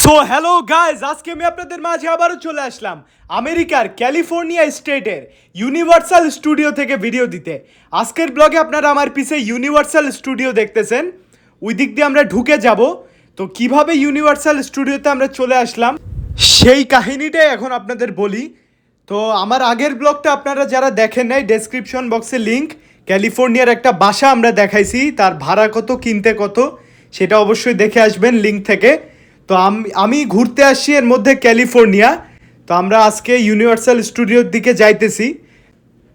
So hello guys, আজকে আমি আপনাদের মাঝে আবারও চলে আসলাম আমেরিকার ক্যালিফোর্নিয়া স্টেটের ইউনিভার্সাল স্টুডিও থেকে ভিডিও দিতে। আজকের ব্লগে আপনারা আমার পিছে ইউনিভার্সাল স্টুডিও দেখতেছেন, ওই দিক দিয়ে আমরা ঢুকে যাব। তো কিভাবে ইউনিভার্সাল স্টুডিওতে আমরা চলে আসলাম সেই কাহিনীটাই এখন আপনাদের বলি। তো আমার আগের ব্লগটা আপনারা যারা দেখেন নাই, ডেসক্রিপশন বক্সে লিঙ্ক, ক্যালিফোর্নিয়ার একটা বাসা আমরা দেখাইছি, তার ভাড়া কত, কিনতে কত, সেটা অবশ্যই দেখে আসবেন লিঙ্ক থেকে। তো আমি ঘুরতে আসছি এর মধ্যে ক্যালিফোর্নিয়া। তো আমরা আজকে ইউনিভার্সাল স্টুডিওর দিকে যাইতেছি,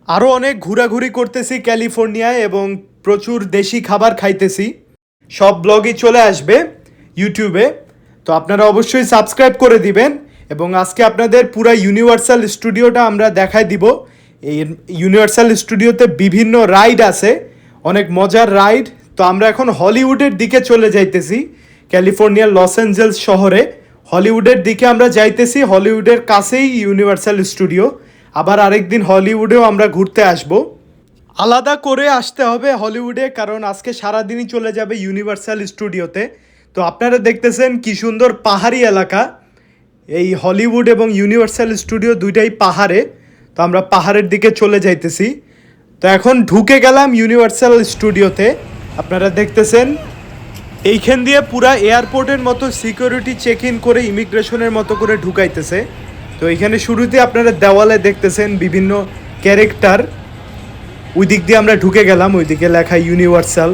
আরও অনেক ঘোরাঘুরি করতেছি ক্যালিফোর্নিয়ায় এবং প্রচুর দেশি খাবার খাইতেছি। সব ব্লগই চলে আসবে ইউটিউবে, তো আপনারা অবশ্যই সাবস্ক্রাইব করে দিবেন। এবং আজকে আপনাদের পুরা ইউনিভার্সাল স্টুডিওটা আমরা দেখাই দিব। এই ইউনিভার্সাল স্টুডিওতে বিভিন্ন রাইড আছে, অনেক মজার রাইড। তো আমরা এখন হলিউডের দিকে চলে যাইতেছি, ক্যালিফোর্নিয়ার লস অ্যাঞ্জেলস শহরে হলিউডের দিকে আমরা যাইতেছি। হলিউডের কাছেই ইউনিভার্সাল স্টুডিও। আবার আরেকদিন হলিউডেও আমরা ঘুরতে আসব। আলাদা করে আসতে হবে হলিউডে, কারণ আজকে সারাদিনই চলে যাবে ইউনিভার্সাল স্টুডিওতে। তো আপনারা দেখতেছেন কি সুন্দর পাহাড়ি এলাকা। এই হলিউড এবং ইউনিভার্সাল স্টুডিও দুইটাই পাহাড়ে। তো আমরা পাহাড়ের দিকে চলে যাইতেছি। তো এখন ঢুকে গেলাম ইউনিভার্সাল স্টুডিওতে। আপনারা দেখতেছেন এইখান দিয়ে পুরা এয়ারপোর্টের মতো সিকিউরিটি চেক ইন করে ইমিগ্রেশনের মতো করে ঢুকাইতেছে। তো এখানে শুরুতে আপনারা দেওয়ালে দেখতেছেন বিভিন্ন ক্যারেক্টার, ওই দিক দিয়ে আমরা ঢুকে গেলাম, ওইদিকে লেখা ইউনিভার্সাল।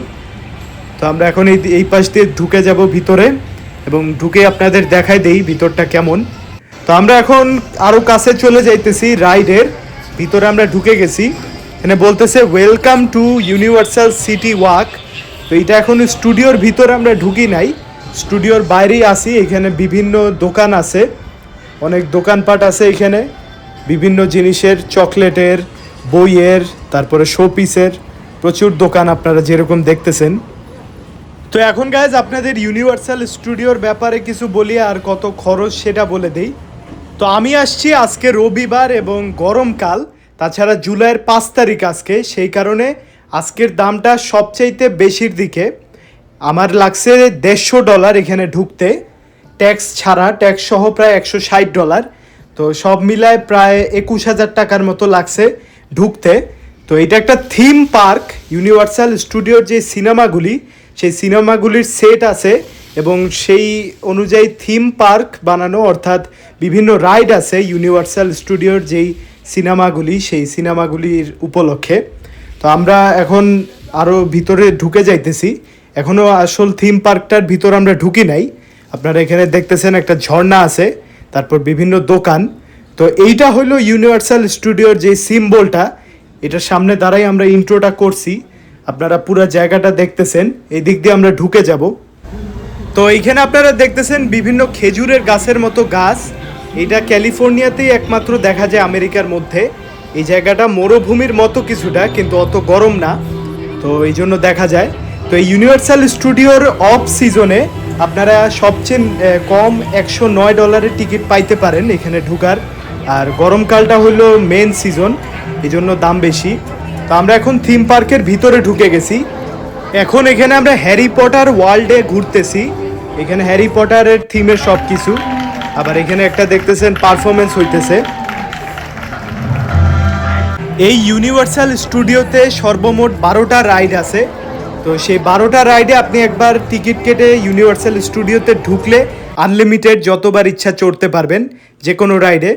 তো আমরা এখন এই পাশ দিয়ে ঢুকে যাব ভিতরে এবং ঢুকে আপনাদের দেখাই দেই ভিতরটা কেমন। তো আমরা এখন আরও কাছে চলে যাইতেছি, রাইডের ভিতরে আমরা ঢুকে গেছি। এখানে বলতেছে welcome to universal city walk. তো এটা এখন স্টুডিওর ভিতরে আমরা ঢুকি নাই, স্টুডিওর বাইরেই আসি। এখানে বিভিন্ন দোকান আছে, অনেক দোকানপাট আছে এখানে, বিভিন্ন জিনিসের, চকলেটের, বইয়ের, তারপরে শোপিসের প্রচুর দোকান আপনারা যেরকম দেখতেছেন। তো এখন গাইজ আপনাদের ইউনিভার্সাল স্টুডিওর ব্যাপারে কিছু বলি আর কত খরচ সেটা বলে দেই। তো আমি আসছি আজকে রবিবার এবং গরমকাল, তাছাড়া জুলাইয়ের 5 তারিখ আজকে, সেই কারণে আজকের দামটা সবচাইতে বেশির দিকে। আমার লাগছে $150 এখানে ঢুকতে, ট্যাক্স ছাড়া, ট্যাক্স সহ প্রায় $160। তো সব মিলায় প্রায় 21,000 টাকার মতো লাগছে ঢুকতে। তো এটা একটা থিম পার্ক, ইউনিভার্সাল স্টুডিওর যে সিনেমাগুলি, সেই সিনেমাগুলির সেট আছে এবং সেই অনুযায়ী থিম পার্ক বানানো, অর্থাৎ বিভিন্ন রাইড আছে ইউনিভার্সাল স্টুডিওর যেই সিনেমাগুলি, সেই সিনেমাগুলির উপলক্ষে। তো আমরা এখন আরও ভিতরে ঢুকে যাইতেছি, এখনও আসল থিম পার্কটার ভিতর আমরা ঢুকি নাই। আপনারা এখানে দেখতেছেন একটা ঝর্ণা আছে, তারপর বিভিন্ন দোকান। তো এইটা হলো ইউনিভার্সাল স্টুডিওর যে সিম্বলটা, এটার সামনে দাঁড়াই আমরা ইন্ট্রোটা করছি। আপনারা পুরো জায়গাটা দেখতেছেন, এই দিক দিয়ে আমরা ঢুকে যাব। তো এইখানে আপনারা দেখতেছেন বিভিন্ন খেজুরের গাছের মতো গাছ। এটা ক্যালিফোর্নিয়াতেই একমাত্র দেখা যায় আমেরিকার মধ্যে। এই জায়গাটা মরুভূমির মতো কিছুটা, কিন্তু অত গরম না, তো এই জন্য দেখা যায়। তো এই ইউনিভার্সাল স্টুডিওর অফ সিজনে আপনারা সবচেয়ে কম $109 টিকিট পাইতে পারেন এখানে ঢুকার। আর গরমকালটা হলো মেন সিজন, এই জন্য দাম বেশি। তো আমরা এখন থিম পার্কের ভিতরে ঢুকে গেছি। এখন এখানে আমরা হ্যারি পটার ওয়ার্ল্ডে ঘুরতেছি। এখানে হ্যারি পটারের থিমের সব কিছু। আবার এখানে একটা দেখতেছেন পারফরমেন্স হইতেছে। এই ইউনিভার্সাল স্টুডিওতে সর্বমোট 12টা রাইড আছে। তো সেই 12টা রাইডে আপনি একবার টিকিট কেটে ইউনিভার্সাল স্টুডিওতে ঢুকলে আনলিমিটেড যতবার ইচ্ছা চড়তে পারবেন যে কোনো রাইডে।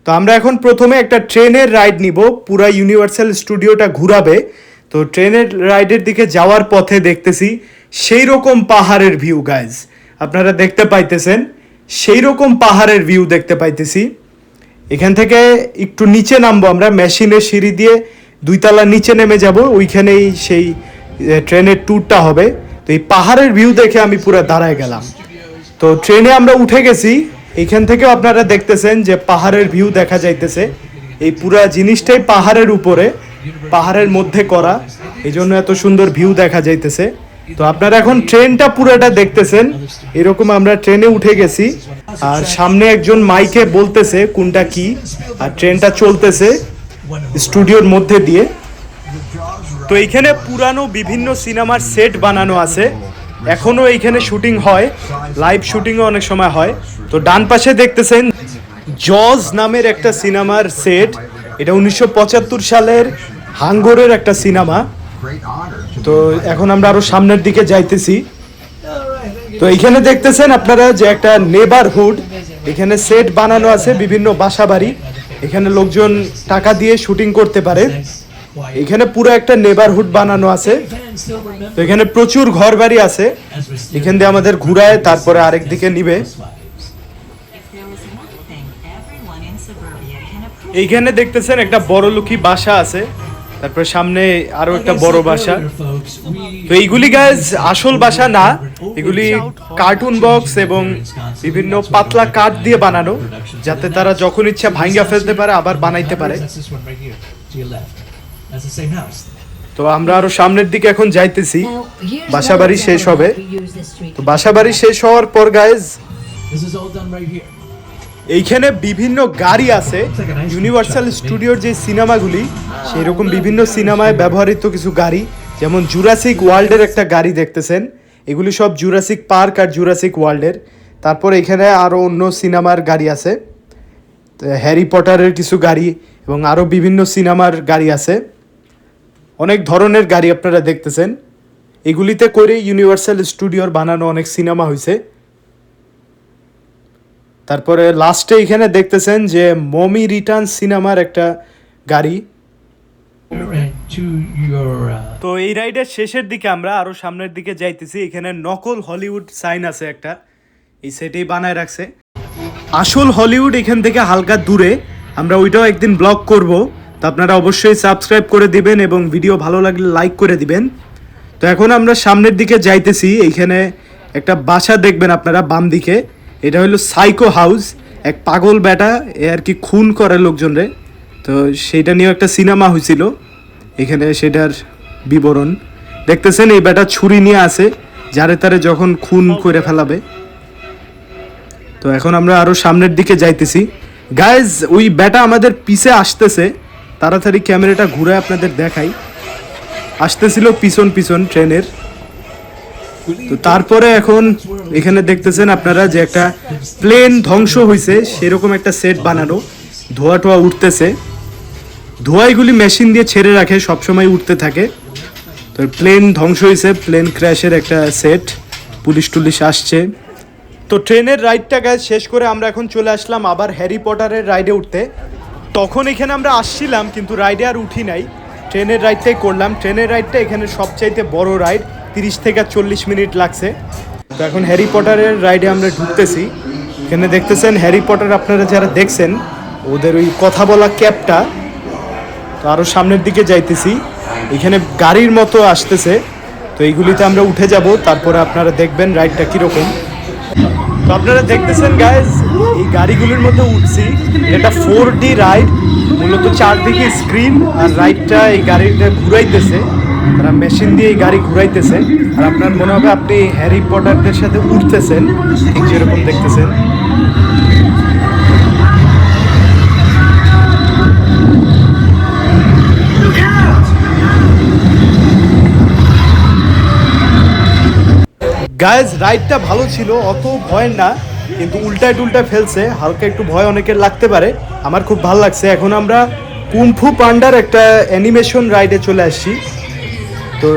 তো আমরা এখন প্রথমে একটা ট্রেনের রাইড নিব, পুরা ইউনিভার্সাল স্টুডিওটা ঘুরাবে। তো ট্রেনের রাইডের দিকে যাওয়ার পথে দেখতেছি সেই রকম পাহাড়ের ভিউ গাইজ, আপনারা দেখতে পাইতেছেন সেই রকম পাহাড়ের ভিউ দেখতে পাইতেছি। এখান থেকে একটু নিচে নামবো আমরা, মেশিনের সিঁড়ি দিয়ে 2 তলা নিচে নেমে যাব, ওইখানেই সেই ট্রেনের ট্যুরটা হবে। তো এই পাহাড়ের ভিউ দেখে আমি পুরো দাঁড়ায় গেলাম। তো ট্রেনে আমরা উঠে গেছি, এইখান থেকেও আপনারা দেখতেছেন যে পাহাড়ের ভিউ দেখা যাইতেছে। এই পুরা জিনিসটাই পাহাড়ের উপরে, পাহাড়ের মধ্যে করা, এই জন্য এত সুন্দর ভিউ দেখা যাইতেছে। তো আপনারা এখন ট্রেনটা পুরোটা দেখতেছেন, এরকম আমরা ট্রেনে উঠে গেছি। আর সামনে একজন মাইকে বলতেছে কোনটা কি, আর ট্রেনটা চলতেছে স্টুডিওর মধ্যে দিয়ে। তো এইখানে পুরানো বিভিন্ন সিনেমার সেট বানানো আছে। এখনও এইখানে শুটিং হয়, লাইভ শুটিংও অনেক সময় হয়। তো ডান পাশে দেখতেছেন জজ নামের একটা সিনেমার সেট। এটা 1975 সালের হাঙ্গরের একটা সিনেমা। তো এখন আমরা আরো সামনের দিকে যাইতেছি। তো এইখানে দেখতেছেন আপনারা যে একটা নেবারহুড, এখানে সেট বানানো আছে বিভিন্ন বাসা বাড়ি, এখানে লোকজন টাকা দিয়ে শুটিং করতে পারে। এখানে পুরো একটা নেবারহুড বানানো আছে। তো এখানে প্রচুর ঘর বাড়ি আছে, এখান দিয়ে আমাদের ঘুরায় তারপরে আরেক দিকে নিবে। এইখানে দেখতেছেন একটা বড় লুকি বাসা আছে, তারপরে সামনে আরো একটা বড় বাসা। তো এইগুলি গাইজ আসল বাসা না, এগুলি কার্টুন বক্স এবং বিভিন্ন পাতলা কাঠ দিয়ে বানানো, যাতে তারা যখন ইচ্ছা ভাঙ্গা ফেলতে পারে আবার বানাইতে পারে। তো আমরা আরো সামনের দিকে এখন যাইতেছি, বাসাবাড়ি শেষ হবে। তো বাসাবাড়ি শেষ হওয়ার পর গাইজ এইখানে বিভিন্ন গাড়ি আছে, ইউনিভার্সাল স্টুডিওর যে সিনেমাগুলি সেই রকম বিভিন্ন সিনেমায় ব্যবহৃত কিছু গাড়ি, যেমন জুরাসিক ওয়ার্ল্ডের একটা গাড়ি দেখতেছেন, এগুলি সব জুরাসিক পার্ক আর জুরাসিক ওয়ার্ল্ডের। তারপর এখানে আরও অন্য সিনেমার গাড়ি আছে, হ্যারি পটারের কিছু গাড়ি এবং আরও বিভিন্ন সিনেমার গাড়ি আছে। অনেক ধরনের গাড়ি আপনারা দেখতেছেন, এগুলিতে করে ইউনিভার্সাল স্টুডিওর বানানো অনেক সিনেমা হয়েছে। তারপরে লাস্টে এখানে দেখতেছেন যে মমি রিটার্ন সিনেমার একটা গাড়ি। তো এই রাইডের শেষের দিকে আমরা আরো সামনের দিকে যাইতেছি। এখানে নকল হলিউড সাইন আছে একটা, এই সেটেই বানায় রাখছে। আসল হলিউড এখান থেকে হালকা দূরে, আমরা ওইটাও একদিন ব্লগ করব। তো আপনারা অবশ্যই সাবস্ক্রাইব করে দিবেন এবং ভিডিও ভালো লাগলে লাইক করে দিবেন। তো এখন আমরা সামনের দিকে যাইতেছি, এইখানে একটা বাসা দেখবেন আপনারা বাম দিকে, এটা হলো সাইকো হাউস। এক পাগল বেটা এ আর কি খুন করে লোকজনরে, তো সেইটা নিয়েও একটা সিনেমা হয়েছিল, এখানে সেটার বিবরণ দেখতেছেন। এই বেটা ছুরি নিয়ে আসে, যারে তারে যখন খুন করে ফেলাবে। তো এখন আমরা আরো সামনের দিকে যাইতেছি গাইজ, ওই বেটা আমাদের পিছে আসতেছে, তাড়াতাড়ি ক্যামেরাটা ঘুরে আপনাদের দেখাই। আসতেছিল পিছন পিছন ট্রেনের। তো তারপরে এখন এখানে দেখতেছেন আপনারা যে একটা প্লেন ধ্বংস হয়েছে সেরকম একটা সেট বানানো, ধোয়া টোয়া উঠতেছে, ধোঁয়াগুলি মেশিন দিয়ে ছেড়ে রাখে, সবসময় উঠতে থাকে। তো প্লেন ধ্বংস হয়েছে, প্লেন ক্র্যাশের একটা সেট, পুলিশ টুলিশ আসছে। তো ট্রেনের রাইডটা গায়ে শেষ করে আমরা এখন চলে আসলাম আবার হ্যারি পটারের রাইডে উঠতে। তখন এখানে আমরা আসছিলাম কিন্তু রাইডে আর উঠি নাই, ট্রেনের রাইডটাই করলাম। ট্রেনের রাইডটা এখানে সবচাইতে বড় রাইড, 30 থেকে 40 মিনিট লাগছে। তো এখন হ্যারি পটারের রাইডে আমরা ঢুকতেছি। এখানে দেখতেছেন হ্যারি পটার আপনারা যারা দেখছেন ওদের ওই কথা বলা ক্যাবটা। তো আরও সামনের দিকে যাইতেছি, এখানে গাড়ির মতো আসতেছে, তো এইগুলিতে আমরা উঠে যাব, তারপরে আপনারা দেখবেন রাইডটা কীরকম। তো আপনারা দেখতেছেন গাইজ, এই গাড়িগুলির মধ্যে উঠছি, এটা 4D রাইড, মূলত চারদিকে স্ক্রিন, আর রাইডটা এই গাড়িটা ঘুরাইতেছে, তারা মেশিন দিয়ে এই গাড়ি ঘুরাইতেছে, আর আপনার মনে হবে আপনি হ্যারি পটারদের সাথে উঠতেছেন, ঠিক যেরকম দেখতেছেন। গাইজ রাইডটা ভালো ছিল, অত ভয় না, কিন্তু উল্টায় টুল্টায় ফেলছে, হালকা একটু ভয় অনেকের লাগতে পারে, আমার খুব ভালো লাগছে। এখন আমরা কুমফু পান্ডার একটা অ্যানিমেশন রাইডে চলে আসছি। তো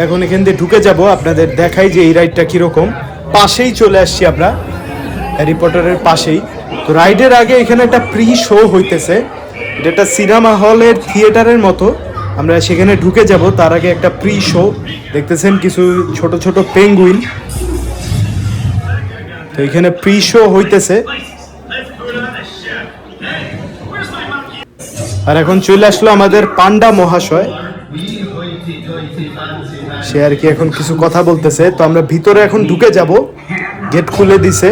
এখন এখান দিয়ে ঢুকে যাব, আপনাদের দেখাই যে এই রাইডটা কীরকম। পাশেই চলে আসছি আমরা, হ্যারি পটারের পাশেই। তো রাইডের আগে এখানে একটা প্রি শো হইতেছে, এটা একটা সিনেমা হলের থিয়েটারের মতো, আমরা সেখানে ঢুকে যাব। তার আগে একটা প্রি শো দেখতেছেন, কিছু ছোট ছোট পেঙ্গুইন, তো এখানে প্রি শো হইতেছে। আর এখন চলে আসলো আমাদের পান্ডা মহাশয়, সে আর কি এখন কিছু কথা বলতেছে। তো আমরা ভিতরে এখন ঢুকে যাব, গেট খুলে দিছে।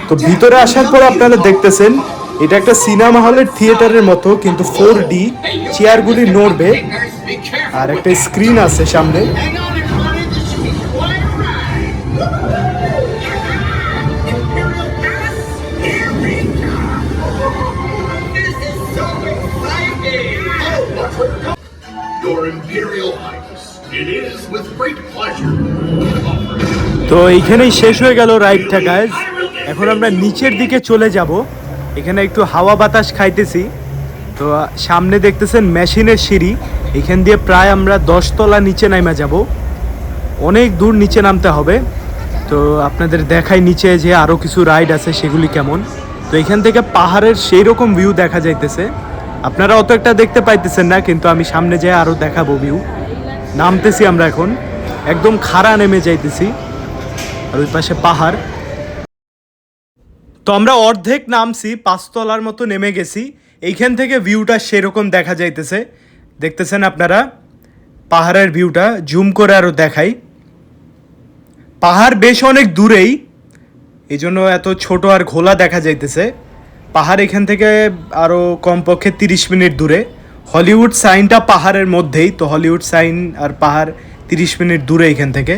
তো ভিতরে আসার পর আপনারা দেখতেছেন এটা একটা সিনেমা হলের থিয়েটারের মতো, কিন্তু 4D, চেয়ারগুলি নড়বে, আর একটা স্ক্রিন আছে সামনে। Your Imperial Highness, it is with great pleasure to offer তো এইখানেই শেষ হয়ে গেল রাইডটা গাইজ। এখন আমরা নিচের দিকে চলে যাব, এখানে একটু হাওয়া বাতাস খাইতেছি। তো সামনে দেখতেছেন মেশিনের সিঁড়ি, এখান দিয়ে প্রায় আমরা 10 তলা নিচে নামা যাব, অনেক দূর নিচে নামতে হবে। তো আপনাদের দেখাই নিচে যে আরও কিছু রাইড আছে সেগুলি কেমন। তো এখান থেকে পাহাড়ের সেই রকম ভিউ দেখা যাইতেছে, আপনারা অত একটা দেখতে পাইতেছেন না, কিন্তু আমি সামনে যেয়ে আরও দেখাবো ভিউ। নামতেছি আমরা এখন, একদম খাড়া নেমে যাইতেছি, আর ওই পাশে পাহাড়। তো আমরা অর্ধেক নামছি, 5 তলার মতো নেমে গেছি। এইখান থেকে ভিউটা সেরকম দেখা যাইতেছে, দেখতেছেন আপনারা পাহাড়ের ভিউটা। জুম করে আরও দেখাই, পাহাড় বেশ অনেক দূরেই, এই জন্য এত ছোট আর ঘোলা দেখা যাইতেছে। পাহাড় এখান থেকে আরও কমপক্ষে 30 মিনিট দূরে। হলিউড সাইনটা পাহাড়ের মধ্যেই, তো হলিউড সাইন আর পাহাড় 30 মিনিট দূরে এখান থেকে।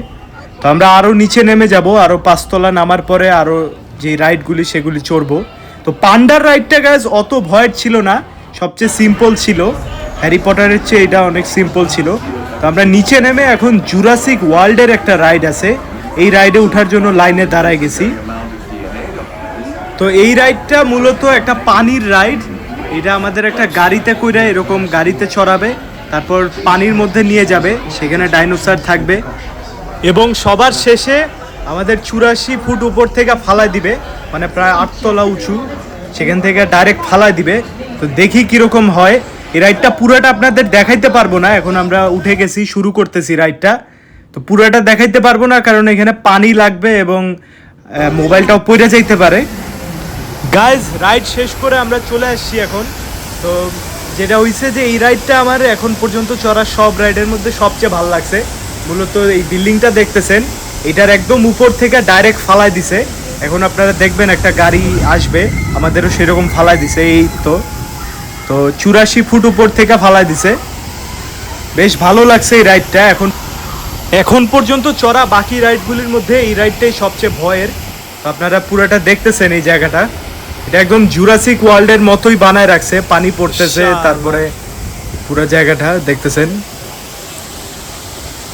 তো আমরা আরও নিচে নেমে যাব, আরও 5 তলা নামার পরে আরও যে রাইডগুলি সেগুলি চড়বো। তো পান্ডার রাইডটা গাইজ অত ভয়ের ছিল না, সবচেয়ে সিম্পল ছিল, হ্যারি পটারের চেয়ে এটা অনেক সিম্পল ছিল। তো আমরা নিচে নেমে এখন জুরাসিক ওয়ার্ল্ডের একটা রাইড আছে, এই রাইডে ওঠার জন্য লাইনে দাঁড়ায় গেছি। তো এই রাইডটা মূলত একটা পানির রাইড, এটা আমাদের একটা গাড়িতে কইরা এরকম গাড়িতে চড়াবে, তারপর পানির মধ্যে নিয়ে যাবে, সেখানে ডাইনোসর থাকবে এবং সবার শেষে আমাদের 84 ফুট উপর থেকে ফালাই দিবে, মানে প্রায় 8 তলা উঁচু, সেখান থেকে ডাইরেক্ট ফালাই দিবে। তো দেখি কীরকম হয়। এই রাইডটা পুরোটা আপনাদের দেখাইতে পারবো না, এখন আমরা উঠে গেছি, শুরু করতেছি রাইডটা। তো পুরোটা দেখাইতে পারবো না, কারণ এখানে পানি লাগবে এবং মোবাইলটাও পড়ে যাইতে পারে। গাইজ রাইড শেষ করে আমরা চলে আসছি এখন। তো যেটা হয়েছে যে এই রাইডটা আমার এখন পর্যন্ত চড়া সব রাইডের মধ্যে সবচেয়ে ভালো লাগছে। মূলত এই বিল্ডিংটা দেখতেছেন, এটার একদম উপর থেকে ডাইরেক্ট ফালাই দিছে। এখন আপনারা দেখবেন একটা গাড়ি আসবে, আমাদেরও সেরকম ফালাই দিছে। এই তো 84 ফুট উপর থেকে ফালাই দিছে, বেশ ভালো লাগছে এই রাইডটা। এখন পর্যন্ত চড়া বাকি রাইডগুলির মধ্যে এই রাইডটাই সবচেয়ে ভয়ের। আপনারা পুরোটা দেখতেছেন, এই জায়গাটা এটা একদম জুরাসিক ওয়ার্ল্ডের মতোই বানায় রাখছে, পানি পড়তেছে, তারপরে পুরো জায়গাটা দেখতেছেন।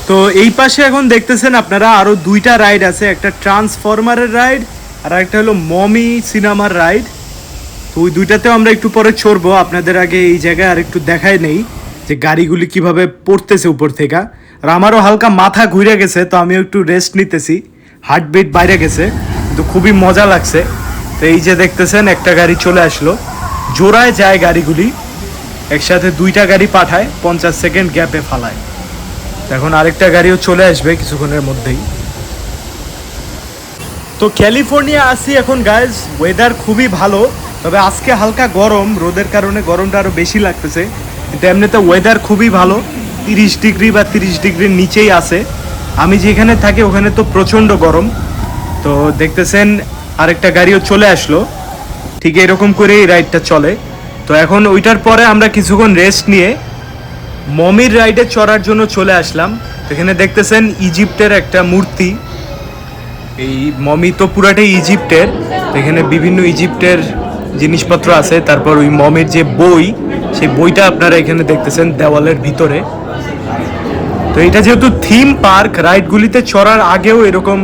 তো এই পাশে এখন দেখতেছেন আপনারা আরো 2টা রাইড আছে, একটা ট্রান্সফরমারের রাইড আর একটা হলো মমি সিনেমার রাইড। তো ওই 2টাতেও আমরা একটু পরে চড়বো। আপনাদের আগে এই জায়গায় আর একটু দেখাই নেই যে গাড়িগুলি কিভাবে পড়তেছে উপর থেকে। আর আমারও হালকা মাথা ঘুরে গেছে, তো আমিও একটু রেস্ট নিতেছি, হার্টবিট বাইরে গেছে, কিন্তু খুবই মজা লাগছে। তো এই যে দেখতেছেন একটা গাড়ি চলে আসলো, জোড়ায় যায় গাড়িগুলি, একসাথে 2টা গাড়ি পাঠায়, 50 সেকেন্ড গ্যাপে ফালায়। এখন আরেকটা গাড়িও চলে আসবে কিছুক্ষণের মধ্যেই। তো ক্যালিফোর্নিয়া আসি এখন গাইজ, ওয়েদার খুবই ভালো, তবে আজকে হালকা গরম, রোদের কারণে গরমটা আরও বেশি লাগতেছে, কিন্তু এমনিতে ওয়েদার খুবই ভালো, 30 ডিগ্রি বা 30 ডিগ্রির নিচেই আছে। আমি যেখানে থাকি ওখানে তো প্রচণ্ড গরম। তো দেখতেছেন আরেকটা গাড়িও চলে আসলো, ঠিক এরকম করে এই রাইডটা চলে। তো এখন ওইটার পরে আমরা কিছুক্ষণ রেস্ট নিয়ে মমির রাইডে চড়ার জন্য চলে আসলাম। এখানে দেখতেছেন ইজিপ্টের একটা মূর্তি, এই মমি তো পুরাটাই ইজিপ্টের। তো এখানে বিভিন্ন ইজিপ্টের জিনিসপত্র আছে, তারপর ওই মমির যে বই, সেই বইটা আপনারা এখানে দেখতেছেন দেওয়ালের ভিতরে। তো এটা যেহেতু থিম পার্ক, রাইডগুলিতে চড়ার আগেও এরকম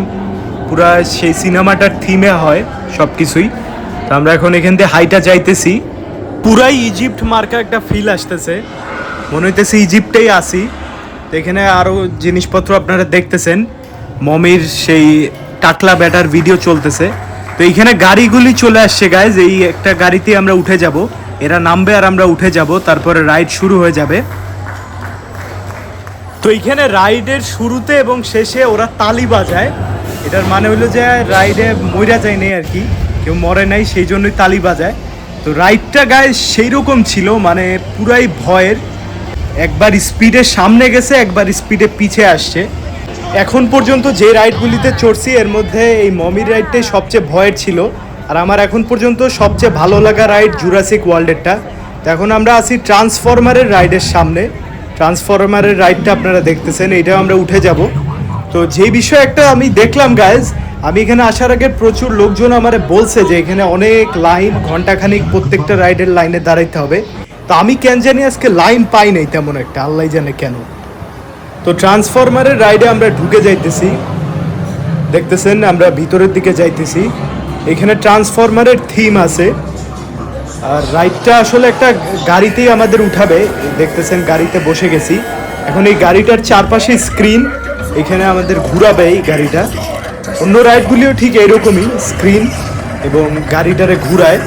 পুরা সেই সিনেমাটার থিমে হয় সব কিছুই। তো আমরা এখন এখান থেকে হাইটা যাইতেছি, পুরাই ইজিপ্ট মার্কা একটা ফিল আসতেছে, মনে হইতেছে ইজিপ্টেই আসি। তো এখানে আরও জিনিসপত্র আপনারা দেখতেছেন, মমির সেই টাকলা ব্যাটার ভিডিও চলতেছে। তো এইখানে গাড়িগুলি চলে আসছে গাইজ, এই একটা গাড়িতে আমরা উঠে যাব, এরা নামবে আর আমরা উঠে যাব, তারপরে রাইড শুরু হয়ে যাবে। তো এইখানে রাইডের শুরুতে এবং শেষে ওরা তালি বাজায়, এটার মানে হলো যে রাইডে মইরা যায় নেই আর কি, কেউ মরে নাই, সেই জন্যই তালি বাজায়। তো রাইডটা গাইজ সেই রকম ছিল, মানে পুরাই ভয়ের, একবার স্পিডে সামনে গেছে, একবার স্পিডে পিছে আসছে। এখন পর্যন্ত যে রাইডগুলিতে চড়ছি এর মধ্যে এই মমির রাইডটাই সবচেয়ে ভয়ের ছিল, আর আমার এখন পর্যন্ত সবচেয়ে ভালো লাগা রাইড জুরাসিক ওয়ার্ল্ডেরটা। তো এখন আমরা আছি ট্রান্সফরমারের রাইডের সামনে, ট্রান্সফরমারের রাইডটা আপনারা দেখতেছেন, এইটাও আমরা উঠে যাব। তো যেই বিষয় একটা আমি দেখলাম গাইজ, আমি এখানে আসার আগে প্রচুর লোকজন আমারে বলছে যে এখানে অনেক লাইন, ঘন্টাখানিক প্রত্যেকটা রাইডের লাইনে দাঁড়াইতে হবে। তো আমি কেন জানি আজকে লাইন পাই নাই তেমন একটা, আল্লাহ জানে কেন। তো ট্রান্সফরমারের রাইডে আমরা ঢুকে যাইতেছি। দেখতেছেন আমরা ভিতরের দিকে যাইতেছি। এখানে ট্রান্সফরমারের থিম আছে। আর রাইডটা আসলে একটা গাড়িতেই আমাদের উঠাবে। দেখতেছেন গাড়িতে বসে গেছি। এখন এই গাড়িটার চারপাশে স্ক্রিন, এখানে আমাদের ঘুরাবে এই গাড়িটা। অন্য রাইডগুলিও ঠিক এইরকমই, স্ক্রিন এবং গাড়িটারে ঘুরায়।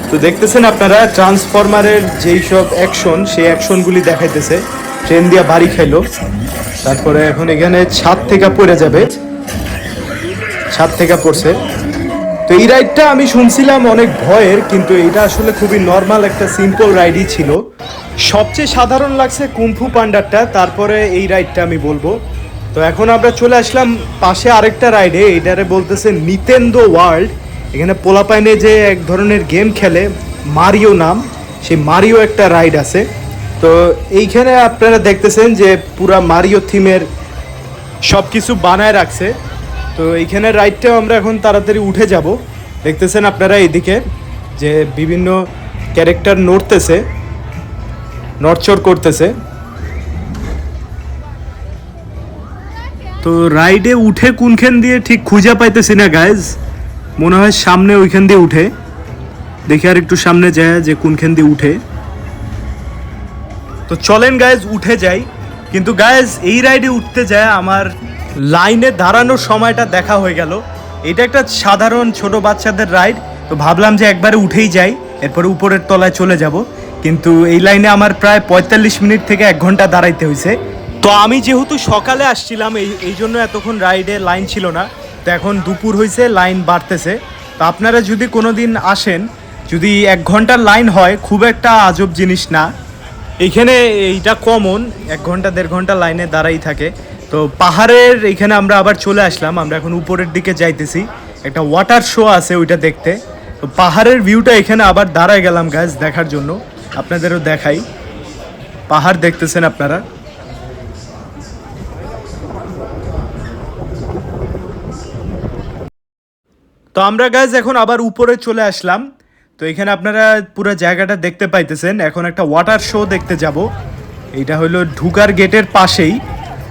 তো দেখতেছেন আপনারা ট্রান্সফরমারের যেই সব অ্যাকশন, সেই অ্যাকশনগুলি দেখাইতেছে। ট্রেন দিয়ে বাড়ি খাইলো, তারপরে এখন এখানে ছাদ থেকে পড়ে যাবে, ছাদ থেকে পড়ছে। তো এই রাইডটা আমি শুনছিলাম অনেক ভয়ের, কিন্তু এটা আসলে খুবই নর্মাল একটা সিম্পল রাইডই ছিল। সবচেয়ে সাধারণ লাগছে কুম্ফু পান্ডারটা, তারপরে এই রাইডটা আমি বলবো। তো এখন আমরা চলে আসলাম পাশে আরেকটা রাইডে, এটারে বলতেছে নিতেন্দো ওয়ার্ল্ড। এখানে পোলাপাইনে যে এক ধরনের গেম খেলে, মারিও নাম, সেই মারিও একটা রাইড আছে। তো এইখানে আপনারা দেখতেছেন যে পুরা মারিও থিমের সব কিছু বানায় রাখছে। তো এইখানে রাইডটাও আমরা এখন তাড়াতাড়ি উঠে যাব। দেখতেছেন আপনারা এইদিকে যে বিভিন্ন ক্যারেক্টার নড়তেছে, নড়চড় করতেছে। তো রাইডে উঠে কোনখান দিয়ে ঠিক খুঁজে পাইতেছি না গাইজ, মনে হয় সামনে ওইখান দিয়ে উঠে। দেখি আর একটু সামনে যায় যে কোনখান দিয়ে উঠে। তো চলেন গাইজ উঠে যাই। কিন্তু গাইজ এই রাইডে উঠতে যায় আমার লাইনে দাঁড়ানোর সময়টা দেখা হয়ে গেল। এটা একটা সাধারণ ছোট বাচ্চাদের রাইড, তো ভাবলাম যে একবারে উঠেই যাই, এরপরে উপরের তলায় চলে যাব। কিন্তু এই লাইনে আমার প্রায় 45 মিনিট থেকে 1 ঘন্টা দাঁড়াইতে হয়েছে। তো আমি যেহেতু সকালে আসছিলাম, এই জন্য এতক্ষণ রাইডে লাইন ছিল না। তো এখন দুপুর হয়েছে, লাইন বাড়তেছে। তো আপনারা যদি কোনো দিন আসেন, যদি 1 ঘন্টার লাইন হয়, খুব একটা আজব জিনিস না। এইখানে এইটা কমন, 1 ঘন্টা 1.5 ঘন্টা লাইনে দাঁড়াই থাকে। তো পাহাড়ের এইখানে আমরা আবার চলে আসলাম, আমরা এখন উপরের দিকে যাইতেছি। একটা ওয়াটার শো আছে ওইটা দেখতে। তো পাহাড়ের ভিউটা এখানে আবার দাঁড়ায় গেলাম গাছ দেখার জন্য, আপনাদেরও দেখাই। পাহাড় দেখতেছেন আপনারা। তো আমরা গাছ এখন আবার উপরে চলে আসলাম। তো এখানে আপনারা পুরো জায়গাটা দেখতে পাইতেছেন। এখন একটা ওয়াটার শো দেখতে যাব। এইটা হলো ঢুকার গেটের পাশেই।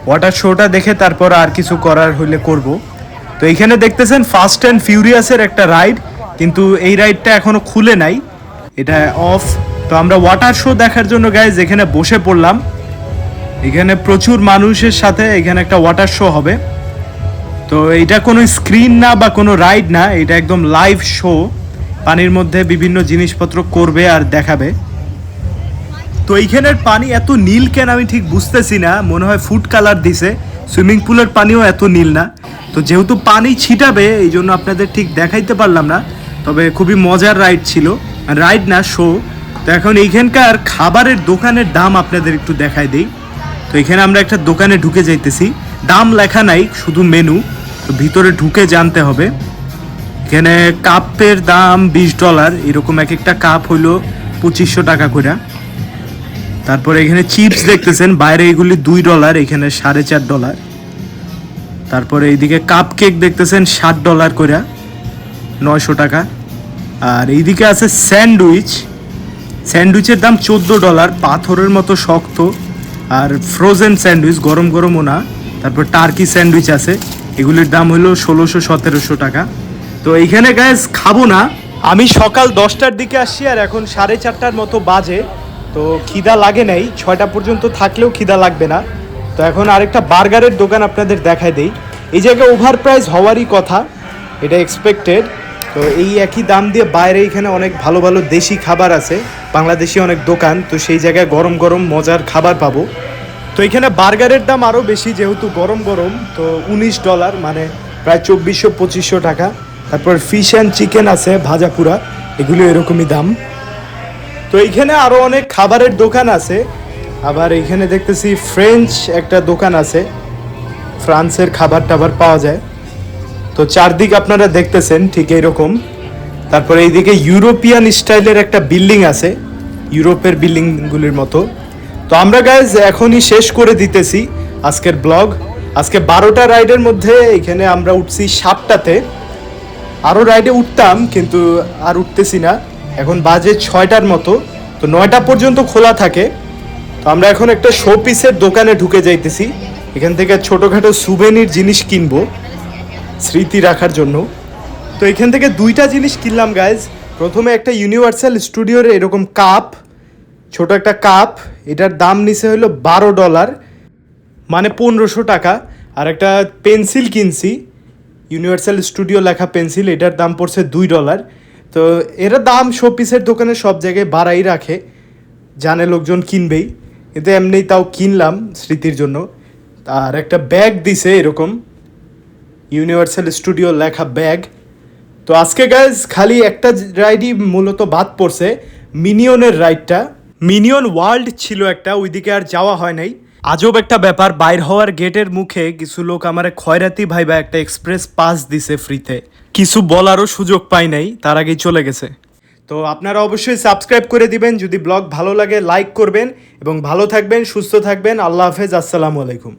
ওয়াটার শোটা দেখে তারপর আর কিছু করার হইলে করব। তো এইখানে দেখতেছেন ফাস্ট অ্যান্ড ফিউরিয়াসের একটা রাইড, কিন্তু এই রাইডটা এখনো খুলে নাই, এটা অফ। তো আমরা ওয়াটার শো দেখার জন্য গাইজ এখানে বসে পড়লাম। এখানে প্রচুর মানুষের সাথে এখানে একটা ওয়াটার শো হবে। তো এটা কোনো স্ক্রিন না বা কোনো রাইড না, এটা একদম লাইভ শো। পানির মধ্যে বিভিন্ন জিনিসপত্র করবে আর দেখাবে। তো এইখানের পানি এত নীল কেন আমি ঠিক বুঝতেছি না, মনে হয় ফুড কালার দিছে। সুইমিং পুলের পানিও এত নীল না। তো যেহেতু পানি ছিটাবে, এই জন্য আপনাদের ঠিক দেখাইতে পারলাম না। তবে খুবই মজার রাইড ছিল, রাইড না শো। তো এখন এইখানকার খাবারের দোকানের দাম আপনাদের একটু দেখাই দিই। তো এখানে আমরা একটা দোকানে ঢুকে যাইতেছি, দাম লেখা নাই, শুধু মেনু। তো ভিতরে ঢুকে জানতে হবে। এখানে কাপের দাম $20, এরকম এক একটা কাপ হইলো 2500 টাকা করে। তারপরে এখানে চিপস দেখতেছেন, বাইরে এগুলি $2, এখানে $4.5। তারপরে এইদিকে কাপ কেক দেখতেছেন $7 করে, 900 টাকা। আর এইদিকে আছে স্যান্ডউইচ, স্যান্ডউইচের দাম $14, পাথরের মতো শক্ত। আর ফ্রোজেন স্যান্ডউইচ, গরম গরমও না। তারপর টার্কি স্যান্ডউইচ আছে, এগুলির দাম হলো 1600-1700 টাকা। তো এইখানে গাইস খাবো না, আমি সকাল 10টার দিকে আসছি আর এখন 4:30টার মতো বাজে। তো খিদা লাগে নাই, 6টা পর্যন্ত থাকলেও খিদা লাগবে না। তো এখন আরেকটা বার্গারের দোকান আপনাদের দেখাই দেই। এই জায়গায় ওভার প্রাইস হওয়ারই কথা, এটা এক্সপেক্টেড। তো এই একই দাম দিয়ে বাইরে এখানে অনেক ভালো ভালো দেশি খাবার আছে, বাংলাদেশি অনেক দোকান। তো সেই জায়গায় গরম গরম মজার খাবার পাবো। তো এখানে বার্গারের দাম আরও বেশি, যেহেতু গরম গরম। তো $19, মানে প্রায় 2400-2500 টাকা। তারপর ফিশ অ্যান্ড চিকেন আছে ভাজা পুরা, এগুলো এরকমই দাম। তো এইখানে আরও অনেক খাবারের দোকান আছে। আবার এইখানে দেখতেছি ফ্রেঞ্চ একটা দোকান আছে, ফ্রান্সের খাবার টাবার পাওয়া যায়। তো চারদিক আপনারা দেখতেছেন ঠিক এইরকম। তারপরে এইদিকে ইউরোপিয়ান স্টাইলের একটা বিল্ডিং আছে, ইউরোপের বিল্ডিংগুলির মতো। তো আমরা গাইজ এখনই শেষ করে দিতেছি আজকের ব্লগ। আজকে 12টা রাইডের মধ্যে এখানে আমরা উঠছি 7টাতে। আরও রাইডে উঠতাম কিন্তু আর উঠতেছি না, এখন বাজে 6টার মতো। তো 9টা পর্যন্ত খোলা থাকে। তো আমরা এখন একটা শো পিসের দোকানে ঢুকে যাইতেছি। এখান থেকে ছোটোখাটো সুভেনির জিনিস কিনবো স্মৃতি রাখার জন্য। তো এখান থেকে দুইটা জিনিস কিনলাম গাইজ। প্রথমে একটা ইউনিভার্সাল স্টুডিওর এরকম কাপ, ছোট একটা কাপ, এটার দাম নিচে হলো $12, মানে 1500 টাকা। আর একটা পেন্সিল কিনছি, ইউনিভার্সাল স্টুডিও লেখা পেন্সিল, এটার দাম পড়ছে $2। তো এরা দাম শোপিসের দোকানে সব জায়গায় বাড়াই রাখে, জানে লোকজন কিনবেই, কিন্তু এমনি তাও কিনলাম স্মৃতির জন্য। আর একটা ব্যাগ দিছে এরকম ইউনিভার্সাল স্টুডিও লেখা ব্যাগ। তো আজকে গাইজ খালি একটা রাইডই মূলত বাদ পড়ছে, মিনিয়নের রাইডটা। মিনিয়ন ওয়ার্ল্ড ছিল একটা, ওইদিকে আর যাওয়া হয় নাই। আজব একটা ব্যাপার, বাইর হওয়ার গেটের মুখে কিছু লোক আমারে খয়রাতি ভাইবা একটা এক্সপ্রেস পাস দিছে ফ্রিতে, কিছু বলারও সুযোগ পাই নাই, তার আগেই চলে গেছে। তো আপনারা অবশ্যই সাবস্ক্রাইব করে দিবেন, যদি ব্লগ ভালো লাগে লাইক করবেন, এবং ভালো থাকবেন, সুস্থ থাকবেন। আল্লাহ হাফেজ, আসসালামু আলাইকুম।